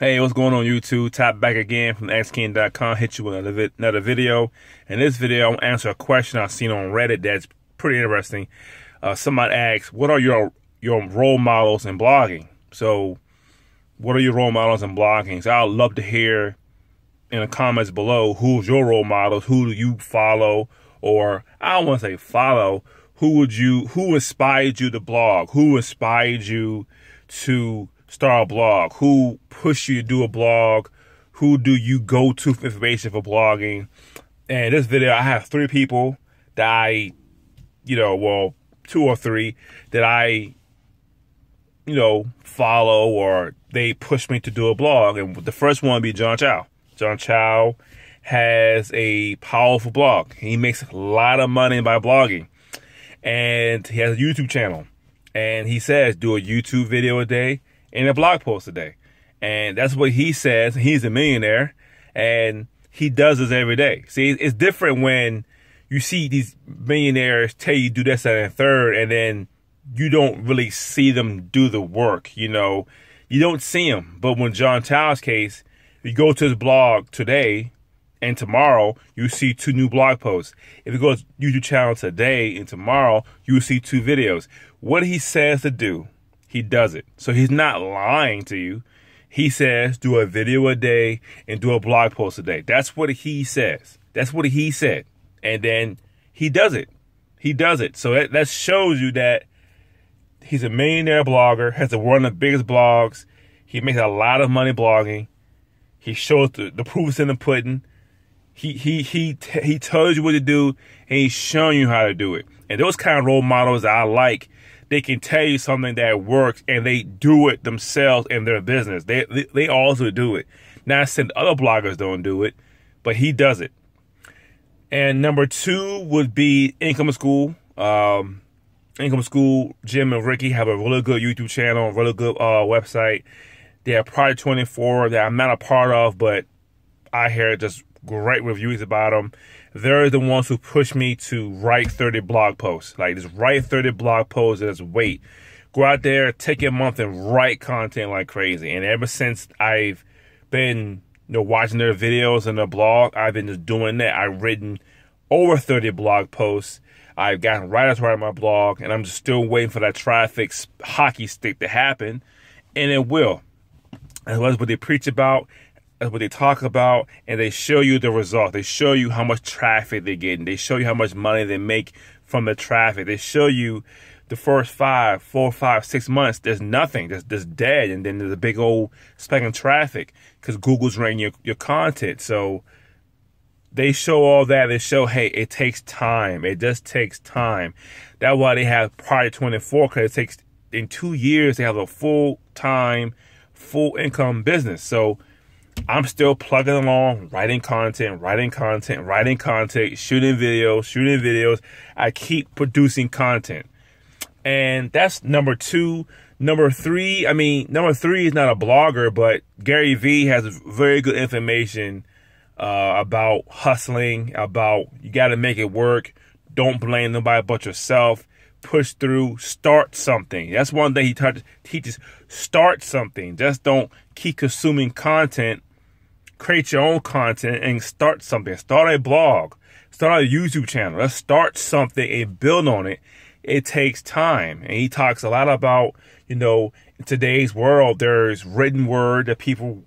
Hey, what's going on YouTube? Top back again from xking.com. Hit you with another video. In this video, I'm going to answer a question I've seen on Reddit that's pretty interesting. Somebody asked, what are your role models in blogging? So, what are your role models in blogging? So, I'd love to hear in the comments below, who's your role models? Who do you follow? Or, I don't want to say follow. Who inspired you to blog? Who inspired you to start a blog? Who pushed you to do a blog? Who do you go to for information for blogging? And this video, I have 3 people that well, 2 or 3 that I, follow, or they push me to do a blog. And the first one would be John Chow. John Chow has a powerful blog. He makes a lot of money by blogging. And he has a YouTube channel. And he says, do a YouTube video a day and a blog post a day. And that's what he says. He's a millionaire, and he does this every day. See, it's different when you see these millionaires tell you do this, that, and third, and then you don't really see them do the work. You don't see them. But when John Chow's case, you go to his blog today and tomorrow, you see 2 new blog posts. If you go to YouTube channel today and tomorrow, you will see 2 videos. What he says to do, he does it. So he's not lying to you. He says, do a video a day and do a blog post a day. That's what he says. That's what he said. And then he does it. He does it. So that shows you that he's a millionaire blogger, has one of the biggest blogs. He makes a lot of money blogging. He shows the proofs in the pudding. He tells you what to do, and he's showing you how to do it. And those kind of role models that I like, they can tell you something that works, and they do it themselves in their business. They also do it. Not saying other bloggers don't do it, but he does it. And number 2 would be Income School. Income School, Jim and Ricky have a really good YouTube channel, really good website. They have Project 24 that I'm not a part of, but I hear just great reviews about them. They're the ones who push me to write 30 blog posts. Like, just write 30 blog posts and just wait. Go out there, take a month and write content like crazy. And ever since I've been watching their videos and their blog, I've been just doing that. I've written over 30 blog posts. I've gotten writers writing my blog, and I'm just still waiting for that traffic hockey stick to happen. And it will. That's what they preach about. That's what they talk about, and they show you the result. They show you how much traffic they're getting. They show you how much money they make from the traffic. They show you the first 4, 5, 6 months, there's nothing. There's dead, and then there's a big old spike in traffic because Google's ranking your content. So they show all that. They show, hey, it takes time. It just takes time. That's why they have Project 24, because it takes, in 2 years, they have a full-time, full-income business. So I'm still plugging along, writing content, shooting videos. I keep producing content. And that's number 2. Number 3 is not a blogger, but Gary Vee has very good information about hustling, about you got to make it work. Don't blame nobody but yourself. Push through, start something. That's one thing he teaches. Start something. Just don't keep consuming content. Create your own content and start something. Start a blog. Start a YouTube channel. Let's start something and build on it. It takes time. And he talks a lot about, in today's world, there's written word that people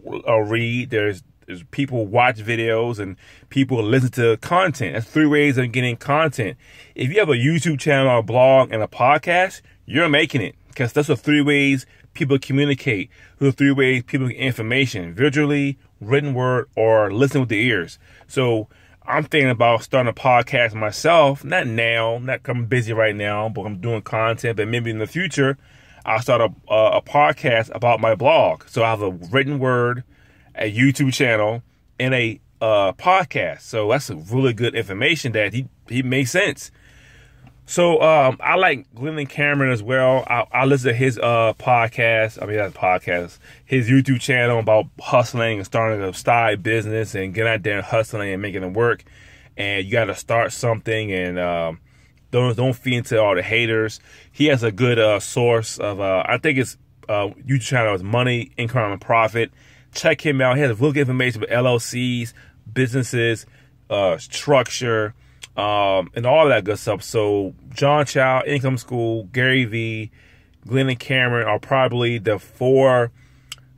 read. There's people watch videos, and people listen to content. That's 3 ways of getting content. If you have a YouTube channel, a blog, and a podcast, you're making it, because that's the 3 ways people communicate. Those are 3 ways people get information: visually, written word, or listen with the ears. So I'm thinking about starting a podcast myself. Not now, I'm busy right now, but I'm doing content. But maybe in the future, I'll start a podcast about my blog. So I have a written word, a YouTube channel, and a podcast. So that's a really good information that he makes sense. So I like Glenn Cameron as well. I listen to his podcast. Not podcast. His YouTube channel about hustling and starting a side business and getting out there and hustling and making it work. And you got to start something, and don't feed into all the haters. He has a good source of I think it's YouTube channel is Money, Income, and Profit. Check him out. He has really good information about LLCs, businesses, structure, and all that good stuff. So John Chow, Income School, Gary Vee, Glenn and Cameron are probably the 4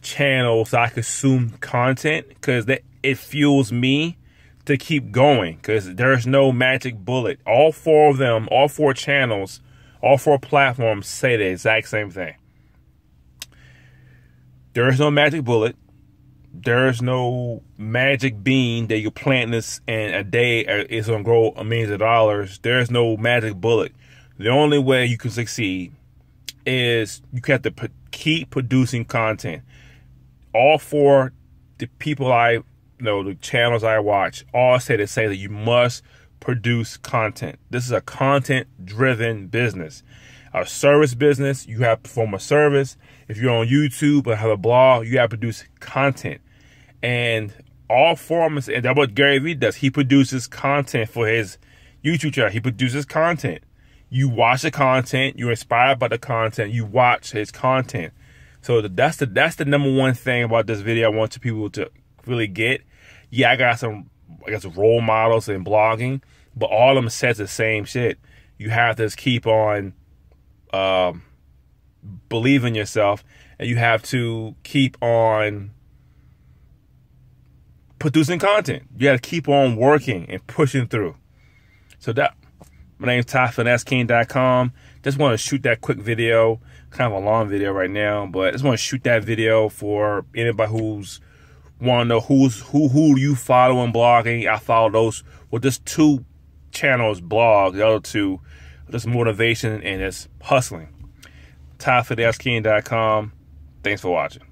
channels I consume content, because it fuels me to keep going, because there's no magic bullet. All 4 of them, all 4 channels, all 4 platforms say the exact same thing. There is no magic bullet. There is no magic bean that you plant this and a day it's going to grow millions of dollars. There is no magic bullet. The only way you can succeed is you have to keep producing content. All 4 the people the channels I watch all say that you must produce content. This is a content-driven business. A service business, you have to perform a service. If you're on YouTube or have a blog, you have to produce content. And all forms, and that's what Gary Vee does. He produces content for his YouTube channel. He produces content. You watch the content, you're inspired by the content, you watch his content. So that's the number one thing about this video I want people to really get. Yeah, I got some, role models in blogging, but all of them says the same shit. You have to just keep on believe in yourself, and you have to keep on producing content. You got to keep on working and pushing through. So my name's TyFinanceKing.com. Just want to shoot that quick video, kind of a long video right now, but I just want to shoot that video for anybody who's want to know who you follow in blogging. I follow those. Well, just 2 channels blog. The other 2, just motivation and just hustling. TyFinanceKing.com. Thanks for watching.